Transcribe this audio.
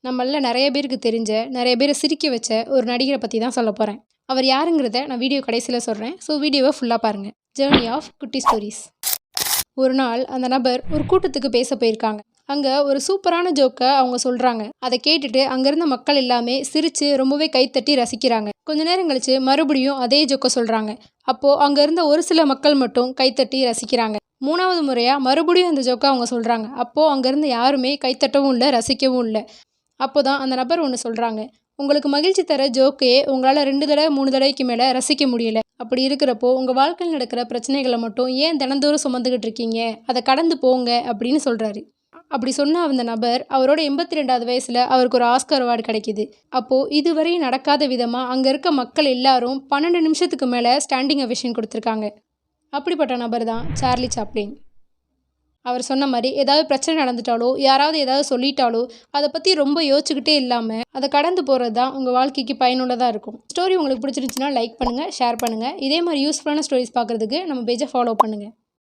நம்மள நிறைய பேருக்கு தெரிஞ்ச, நிறைய பேர சிரிக்க வச்ச ஒரு நடிகர பத்தி தான் சொல்லப் போறேன். அவர் யாருங்கிறத நான் வீடியோ கடைசில சொல்றேன். ஸோ வீடியோவ ஃபுல்லா பாருங்க. ஜர்னி ஆஃப் குட்டி ஸ்டோரீஸ். ஒரு நாள் அந்த நபர் ஒரு கூட்டத்துக்கு பேச போயிருக்காங்க. அங்க ஒரு சூப்பரான ஜோக்க அவங்க சொல்றாங்க. அத கேட்டுட்டு அங்க இருந்த மக்கள் எல்லாமே சிரிச்சு ரொம்பவே கைத்தட்டி ரசிக்கிறாங்க. கொஞ்ச நேரம் கழிச்சு மறுபடியும் அதே ஜோக்க சொல்றாங்க. அப்போ அங்க இருந்த ஒரு சில மக்கள் மட்டும் கைத்தட்டி ரசிக்கிறாங்க. 3வது முறையா மறுபடியும் அந்த ஜோக்க அவங்க சொல்றாங்க. அப்போ அங்க இருந்த யாருமே கைத்தட்டவும் இல்ல, ரசிக்கவும் இல்ல. அப்போதான் அந்த நபர் ஒன்று சொல்றாங்க. உங்களுக்கு மகிழ்ச்சி தர ஜோக்கையே உங்களால் 2 தடவை 3 தடவைக்கு மேலே ரசிக்க முடியல. அப்படி இருக்கிறப்போ உங்கள் வாழ்க்கையில் நடக்கிற பிரச்சனைகளை மட்டும் ஏன் தினந்தோறும் சுமந்துக்கிட்டு இருக்கீங்க, அதை கடந்து போங்க அப்படின்னு சொல்கிறாரு. அப்படி சொன்ன அந்த நபர் அவரோட 82வது வயசில் அவருக்கு ஒரு ஆஸ்கர் அவார்டு கிடைக்கிது. அப்போது இதுவரை நடக்காத விதமாக அங்கே இருக்க மக்கள் எல்லாரும் 12 நிமிஷத்துக்கு மேலே ஸ்டாண்டிங் அவேஷன் கொடுத்துருக்காங்க. அப்படிப்பட்ட நபர் தான் சார்லி சாப்ளின். அவர் சொன்ன மாதிரி ஏதாவது பிரச்சனை நடந்துட்டாலோ, யாராவது ஏதாவது சொல்லிட்டாலோ, அதை பற்றி ரொம்ப யோசிச்சுக்கிட்டே இல்லாமல் அதை கடந்து போகிறது தான் உங்கள் வாழ்க்கைக்கு பயனுள்ளதாக இருக்கும். ஸ்டோரி உங்களுக்கு பிடிச்சிருந்துச்சுன்னா லைக் பண்ணுங்கள், ஷேர் பண்ணுங்கள். இதே மாதிரி யூஸ்ஃபுல்லான ஸ்டோரிஸ் பார்க்குறதுக்கு நம்ம பேஜை ஃபாலோ பண்ணுங்கள்.